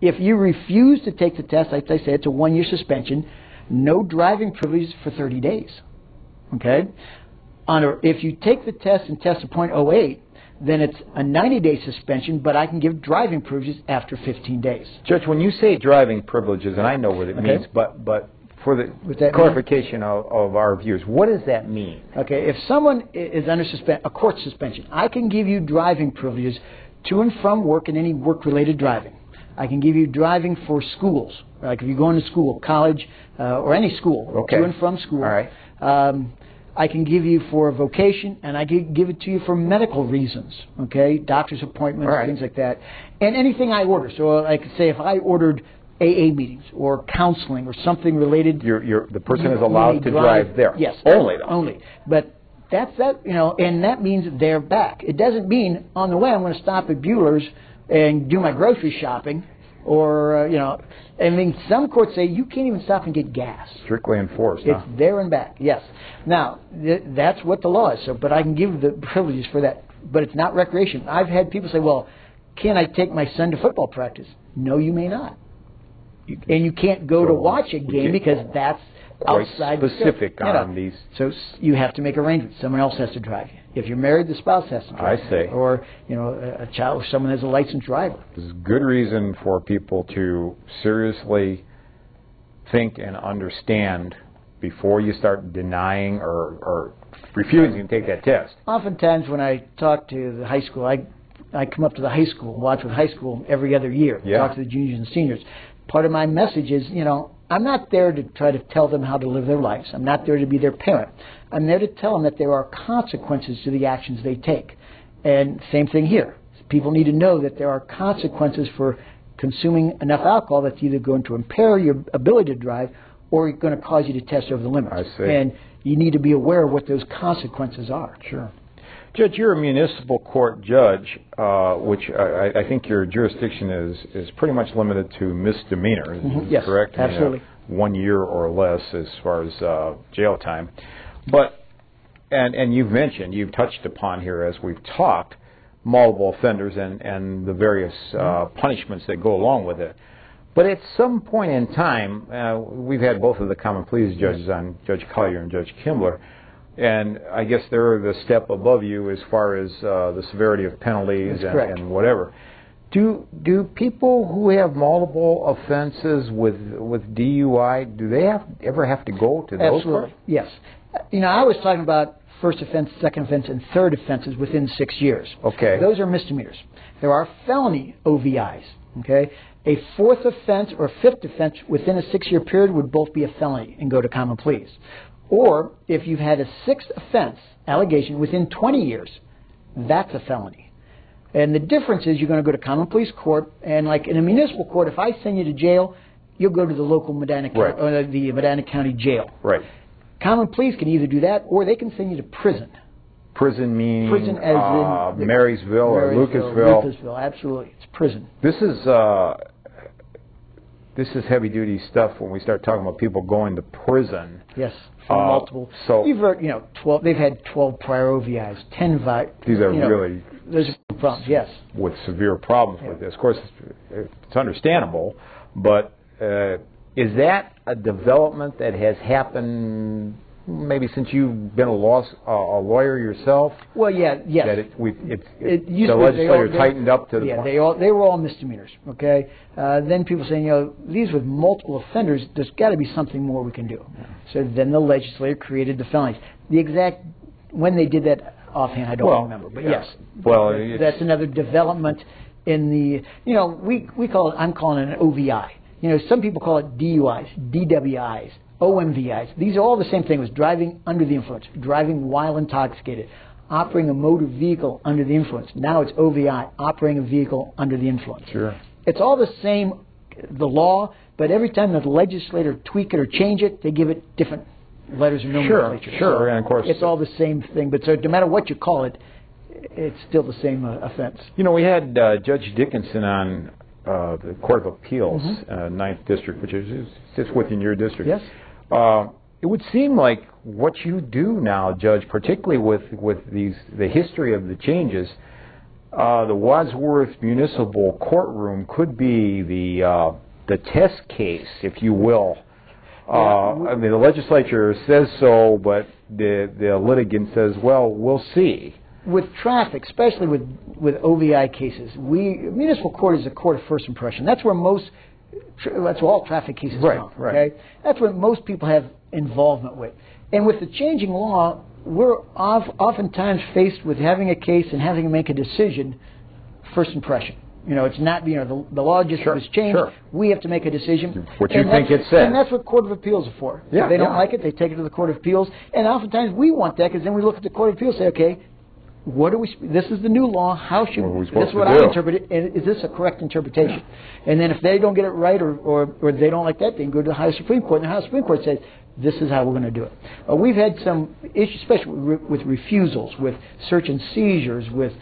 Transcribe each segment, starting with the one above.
If you refuse to take the test, like I say, it's a 1-year suspension, no driving privileges for 30 days. Okay? If you take the test and test a .08, then it's a 90-day suspension, but I can give driving privileges after 15 days. Judge, when you say driving privileges, and I know what it means, but for the clarification of our viewers, what does that mean? Okay, if someone is under a court suspension, I can give you driving privileges to and from work and any work-related driving. I can give you driving for schools, like if you're going to school, college, or any school, to and from school. All right. I can give you for vocation, and I can give it to you for medical reasons, okay, doctor's appointments, things like that, and anything I order. So like say if I ordered AA meetings or counseling or something related. The person is allowed to drive there. Yes. Only though. Only. But that's that, and that means they're back. It doesn't mean on the way I'm going to stop at Bueller's and do my grocery shopping. Or, I mean, some courts say you can't even stop and get gas. Strictly enforced, It's there and back, yes. Now, that's what the law is. So, but I can give the privileges for that. But it's not recreation. I've had people say, well, can I take my son to football practice? No, you may not. And you can't go to watch a game because that's outside specific on these. So you have to make arrangements. Someone else has to drive you. If you're married, the spouse has to drive you. I see. Or, a child, or someone has a licensed driver. This is good reason for people to seriously think and understand before you start denying or refusing to take that test. Oftentimes when I talk to the high school, I come up to the high school, watch with high school every other year, talk to the juniors and seniors. Part of my message is, I'm not there to try to tell them how to live their lives. I'm not there to be their parent. I'm there to tell them that there are consequences to the actions they take. And same thing here. People need to know that there are consequences for consuming enough alcohol that's either going to impair your ability to drive or going to cause you to test over the limits. I see. And you need to be aware of what those consequences are. Sure. Judge, you're a municipal court judge, which I think your jurisdiction is pretty much limited to misdemeanors. Yes, correct? absolutely. 1 year or less as far as jail time. But and you've touched upon here as we've talked multiple offenders and the various punishments that go along with it. But at some point in time, we've had both of the common pleas judges on, Judge Collier and Judge Kimbler. And I guess they're the step above you as far as the severity of penalties and whatever. Do people who have multiple offenses with DUI, do they ever have to go to those courts? Yes. I was talking about first offense, second offense, and third offenses within 6 years. Okay. Those are misdemeanors. There are felony OVIs. Okay. A fourth offense or fifth offense within a 6-year period would both be a felony and go to common pleas. Or if you've had a sixth offense allegation within 20 years, that's a felony. And the difference is you're going to go to common pleas court, and like in a municipal court, if I send you to jail, you'll go to the local Medina County, or the Medina County jail. Right. Common pleas can either do that, or they can send you to prison. Prison meaning prison as in Marysville or Lucasville. Lucasville, absolutely. It's prison. This is heavy-duty stuff when we start talking about people going to prison. Yes, for multiple. So you've heard, 12. They've had 12 prior OVIs, 10 These are really there's problems. Yes, with severe problems with this. Of course, it's understandable, but is that a development that has happened maybe since you've been a lawyer yourself? Well, yes. That the legislature tightened up to the point. They were all misdemeanors. Okay. Then people saying, these with multiple offenders, there's got to be something more we can do. Yeah. So then the legislature created the felonies. The exact when they did that offhand, I don't remember. But yes. Well, that's another development in the. We call it. I'm calling it an OVI. Some people call it DUIs, DWIs. OMVIs. These are all the same thing. It was driving under the influence, driving while intoxicated, operating a motor vehicle under the influence. Now it's OVI, operating a vehicle under the influence. Sure. It's all the same, the law, but every time the legislator tweak it or change it, they give it different letters of nomenclature. Sure, so and of course it's all the same thing. But so no matter what you call it, it's still the same offense. We had Judge Dickinson on the Court of Appeals, 9th District, which is just within your district. Yes. It would seem like what you do now, Judge, particularly with the history of the changes, the Wadsworth Municipal Courtroom could be the test case, if you will. I mean, the legislature says so, but the litigant says, well, we'll see. With traffic, especially with OVI cases, municipal court is a court of first impression. That's where that's where all traffic cases come. Okay? That's what most people have involvement with. And with the changing law, we're oftentimes faced with having a case and having to make a decision first impression. It's not, the law just was changed. Sure. We have to make a decision. What you think it says. And that's what Court of Appeals are for. If they don't like it, they take it to the Court of Appeals. And oftentimes we want that because then we look at the Court of Appeals and say, okay, this is the new law. How should this is what I interpret it? And is this a correct interpretation? And then if they don't get it right or they don't like that, they can go to the Ohio Supreme Court. And the Ohio Supreme Court says, this is how we're going to do it. We've had some issues, especially with refusals, with search and seizures, with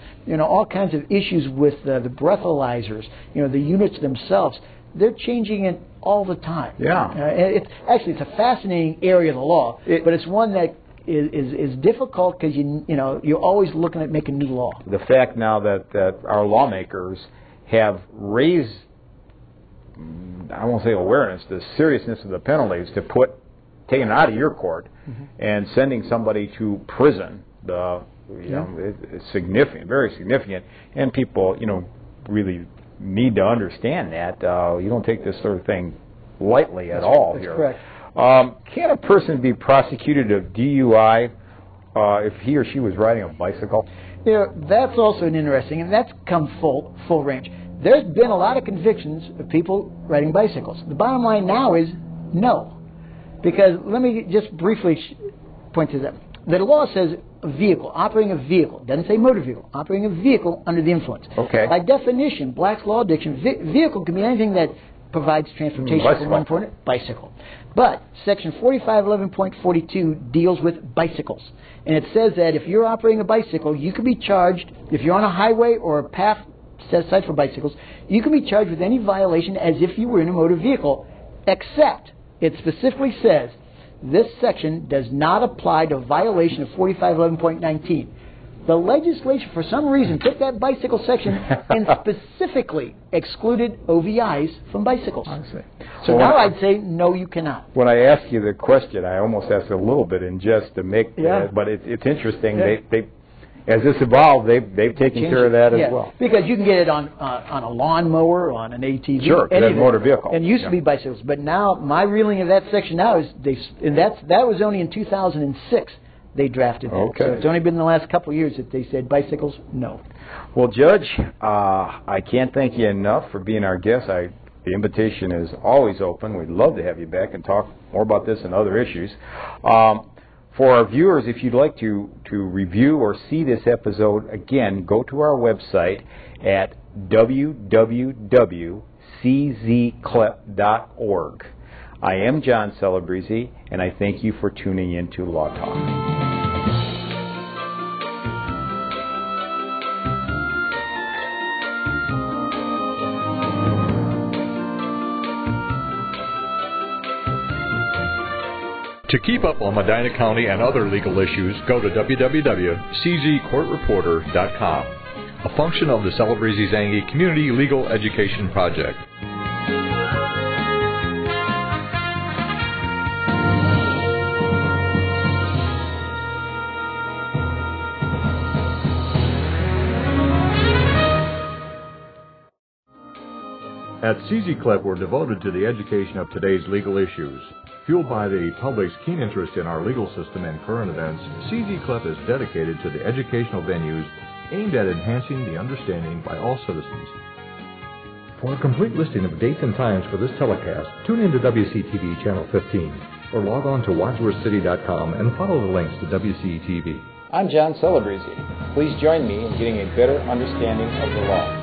all kinds of issues with the breathalyzers, the units themselves. They're changing it all the time. Yeah. It's a fascinating area of the law, but it's one that is difficult because you're always looking at making new law. The fact now that our lawmakers have raised, I won't say awareness, the seriousness of the penalties to taking it out of your court and sending somebody to prison, it's significant, very significant, and people really need to understand that you don't take this sort of thing lightly at all. That's here. Correct. Can a person be prosecuted of DUI if he or she was riding a bicycle? That's also an interesting, and that's come full range. There's been a lot of convictions of people riding bicycles. The bottom line now is no. Because let me just briefly point to that. The law says a vehicle, operating a vehicle. It doesn't say motor vehicle. Operating a vehicle under the influence. Okay. By definition, Black's Law Diction, vehicle can be anything that provides transportation from one point, bicycle. But Section 4511.42 deals with bicycles. And it says that if you're operating a bicycle, you can be charged, if you're on a highway or a path set aside for bicycles, you can be charged with any violation as if you were in a motor vehicle, except it specifically says this section does not apply to violation of 4511.19. The legislation, for some reason, took that bicycle section and specifically excluded OVIs from bicycles. I see. So now I'd say, no, you cannot. When I ask you the question, I almost asked a little bit in jest to make but it's interesting. Yeah. They as this evolved, they've taken care of that as well. Because you can get it on a lawnmower, on an ATV, sure, any motor vehicle. And it used to be bicycles, but now my reeling of that section now is that was only in 2006 they drafted that. Okay. So it's only been in the last couple of years that they said bicycles, no. Well, Judge, I can't thank you enough for being our guest. The invitation is always open. We'd love to have you back and talk more about this and other issues. For our viewers, if you'd like to review or see this episode, again, go to our website at www.CZ-CLEP.org. I am John Celebrezze, and I thank you for tuning in to Law Talk. To keep up on Medina County and other legal issues, go to www.czcourtreporter.com, a function of the Celebrezze Zanghi Community Legal Education Project. At CZ-CLEP, we're devoted to the education of today's legal issues. Fueled by the public's keen interest in our legal system and current events, CZ-CLEP is dedicated to the educational venues aimed at enhancing the understanding by all citizens. For a complete listing of dates and times for this telecast, tune in to WCTV Channel 15 or log on to wadsworthcity.com and follow the links to WCTV. I'm John Celebrezze. Please join me in getting a better understanding of the law.